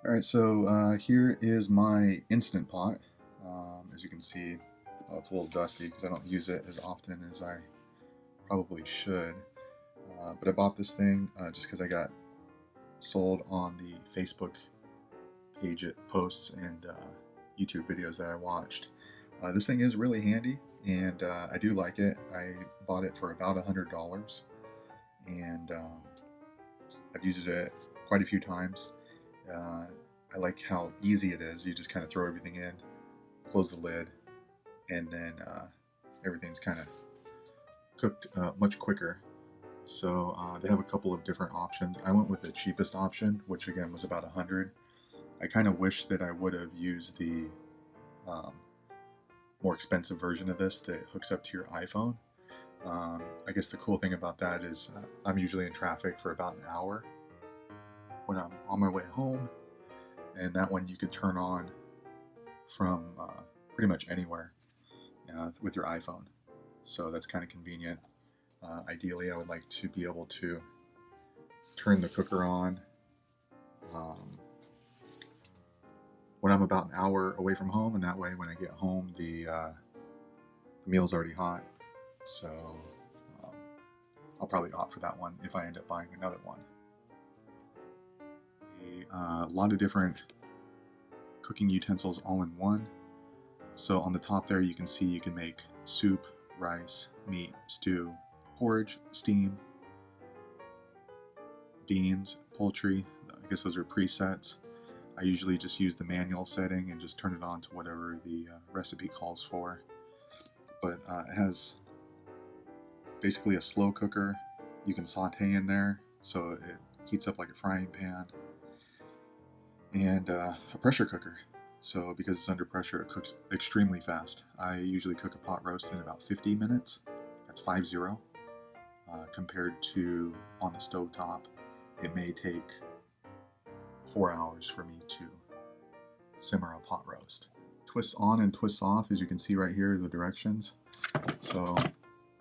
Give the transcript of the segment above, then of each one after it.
Alright, so here is my Instant Pot. As you can see, well, it's a little dusty because I don't use it as often as I probably should. But I bought this thing just because I got sold on the Facebook page it posts and YouTube videos that I watched. This thing is really handy and I do like it. I bought it for about $100 and I've used it quite a few times. Uh, I like how easy it is. You just kind of throw everything in, close the lid, and then everything's kind of cooked much quicker. So they have a couple of different options. I went with the cheapest option, which again was about 100. I kind of wish that I would have used the um, more expensive version of this that hooks up to your iPhone. I guess the cool thing about that is I'm usually in traffic for about an hour when I'm on my way home, and that one you could turn on from pretty much anywhere with your iPhone. So that's kind of convenient. Ideally, I would like to be able to turn the cooker on um, when I'm about an hour away from home, and that way when I get home, the meal's already hot. So um, I'll probably opt for that one if I end up buying another one. A lot of different cooking utensils all in one. So on the top there you can see you can make soup, rice, meat, stew, porridge, steam, beans, poultry. I guess those are presets. I usually just use the manual setting and just turn it on to whatever the recipe calls for. But it has basically a slow cooker. You can saute in there so it heats up like a frying pan. And a pressure cooker. So because it's under pressure, it cooks extremely fast. I usually cook a pot roast in about 50 minutes. That's 50. Compared to on the stove top, it may take 4 hours for me to simmer a pot roast. Twists on and twists off, as you can see right here, the directions. So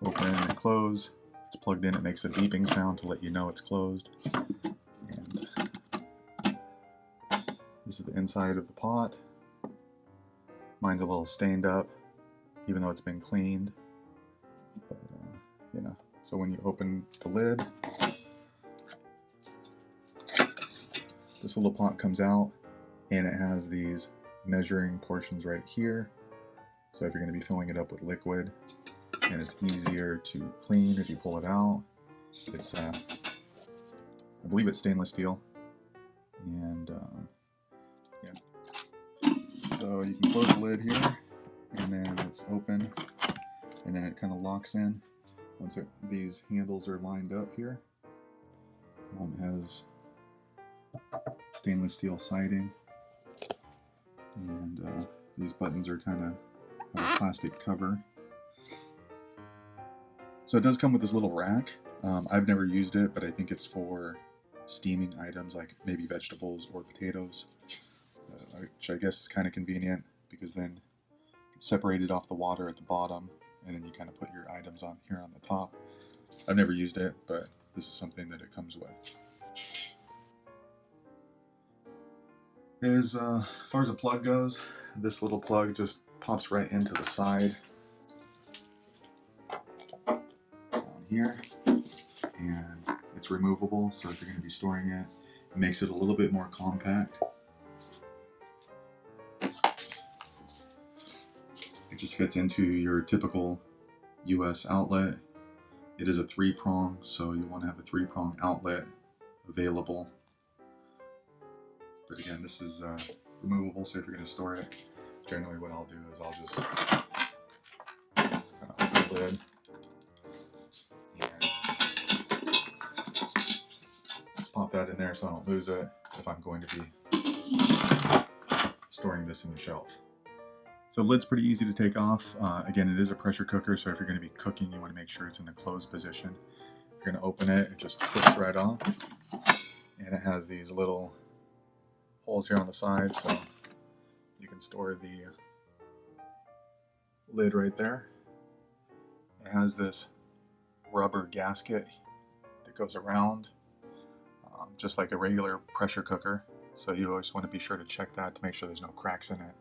open and close. It's plugged in, it makes a beeping sound to let you know it's closed. And this is the inside of the pot. Mine's a little stained up, even though it's been cleaned. But yeah, so when you open the lid, this little pot comes out, and it has these measuring portions right here. So if you're going to be filling it up with liquid, and it's easier to clean if you pull it out. It's, I believe it's stainless steel, and yeah. So you can close the lid here, and then it's open, and then it kind of locks in once these handles are lined up here. It has stainless steel siding, and these buttons are kind of a plastic cover. So it does come with this little rack. I've never used it, but I think it's for steaming items like maybe vegetables or potatoes, which I guess is kind of convenient because then it's separated off the water at the bottom, and then you kind of put your items on here on the top. I've never used it, but this is something that it comes with. As far as the plug goes, this little plug just pops right into the side down here, and it's removable, so if you're going to be storing it, it makes it a little bit more compact. It just fits into your typical US outlet. It is a 3-prong, so you want to have a 3-prong outlet available. But again, this is removable, so if you're going to store it, generally what I'll do is I'll just kind of open the lid and just pop that in there so I don't lose it if I'm going to be storing this in the shelf. So the lid's pretty easy to take off. Again, it is a pressure cooker, so if you're going to be cooking, you want to make sure it's in the closed position. If you're going to open it, it just twists right off. And it has these little holes here on the side, so you can store the lid right there. It has this rubber gasket that goes around, just like a regular pressure cooker. so you always want to be sure to check that to make sure there's no cracks in it.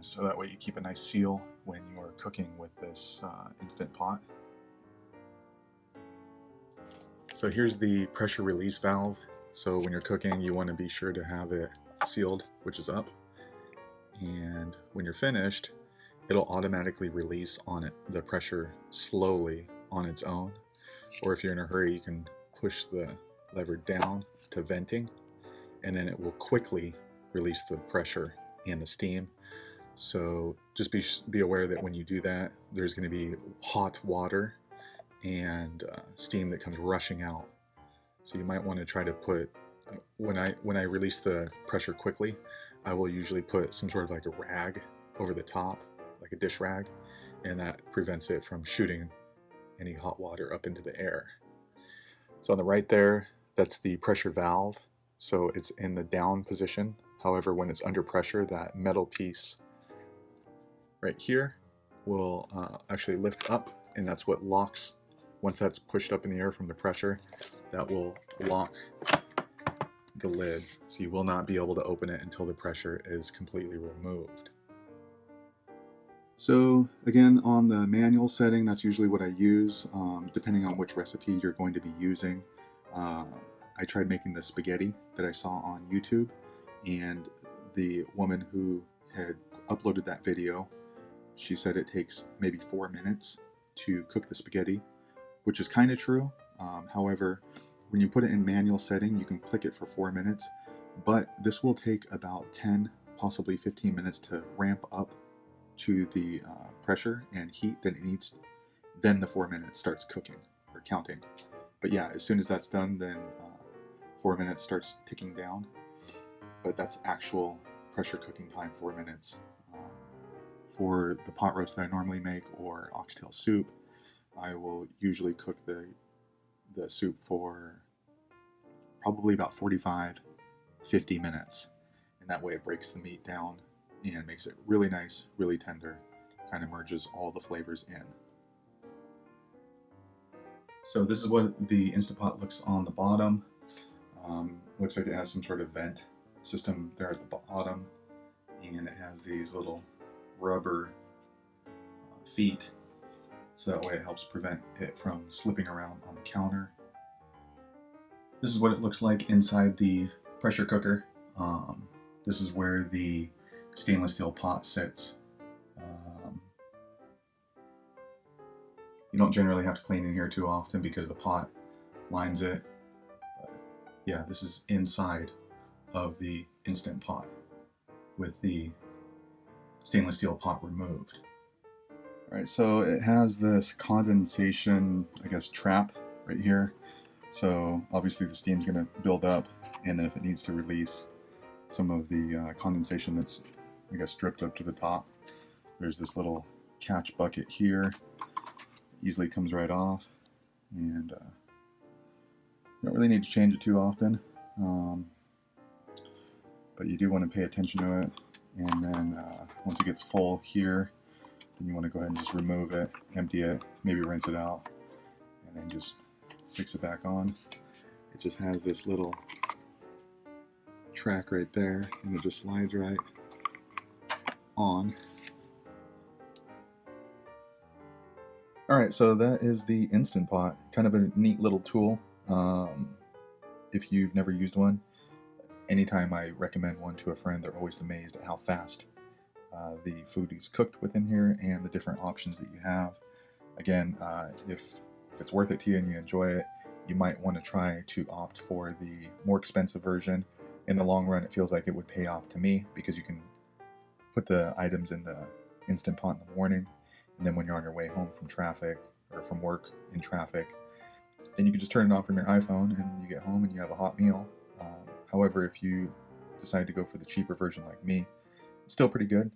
So that way you keep a nice seal when you're cooking with this Instant Pot. So here's the pressure release valve. So when you're cooking, you want to be sure to have it sealed, which is up. And when you're finished, it'll automatically release on it, the pressure slowly on its own. Or if you're in a hurry, you can push the lever down to venting, and then it will quickly release the pressure and the steam. So just be aware that when you do that, there's going to be hot water and steam that comes rushing out. So you might want to try to put, when I release the pressure quickly, I will usually put some sort of like a rag over the top, like a dish rag, and that prevents it from shooting any hot water up into the air. So on the right there, that's the pressure valve. So it's in the down position. However, when it's under pressure, that metal piece right here will actually lift up, and that's what locks. Once that's pushed up in the air from the pressure, that will lock the lid. So you will not be able to open it until the pressure is completely removed. So again, on the manual setting, that's usually what I use, depending on which recipe you're going to be using. I tried making the spaghetti that I saw on YouTube, and the woman who had uploaded that video, she said it takes maybe 4 minutes to cook the spaghetti, which is kind of true. However, when you put it in manual setting, you can click it for 4 minutes, but this will take about 10, possibly 15 minutes to ramp up to the pressure and heat that it needs. Then the 4 minutes starts cooking or counting. But yeah, as soon as that's done, then 4 minutes starts ticking down. But that's actual pressure cooking time, 4 minutes. For the pot roast that I normally make or oxtail soup, I will usually cook the soup for probably about 45-50 minutes, and that way it breaks the meat down and makes it really nice, really tender, kind of merges all the flavors in. So this is what the Instant Pot looks on the bottom. Looks like it has some sort of vent system there at the bottom, and it has these little rubber feet, so that way it helps prevent it from slipping around on the counter. This is what it looks like inside the pressure cooker. This is where the stainless steel pot sits. You don't generally have to clean in here too often because the pot lines it. But yeah, this is inside of the Instant Pot with the stainless steel pot removed. Alright, so it has this condensation, I guess, trap right here. So obviously the steam's going to build up, and then if it needs to release some of the condensation that's, I guess, dripped up to the top, there's this little catch bucket here. Easily comes right off, and you don't really need to change it too often, but you do want to pay attention to it. And then once it gets full here, then you want to go ahead and just remove it, empty it, maybe rinse it out, and then just fix it back on. It just has this little track right there, and it just slides right on. Alright, so that is the Instant Pot. Kind of a neat little tool. If you've never used one, anytime I recommend one to a friend, they're always amazed at how fast the food is cooked within here and the different options that you have. Again, if it's worth it to you and you enjoy it, you might want to try to opt for the more expensive version. In the long run, it feels like it would pay off to me because you can put the items in the Instant Pot in the morning, and then when you're on your way home from traffic or from work in traffic, then you can just turn it on from your iPhone and you get home and you have a hot meal. However, if you decide to go for the cheaper version like me, it's still pretty good.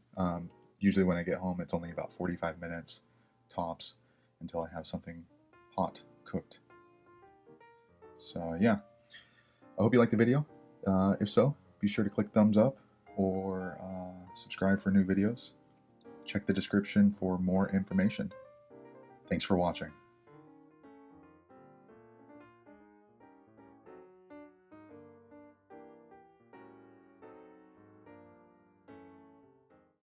Usually when I get home, it's only about 45 minutes tops until I have something hot cooked. So yeah, I hope you liked the video. If so, be sure to click thumbs up or subscribe for new videos. Check the description for more information. Thanks for watching.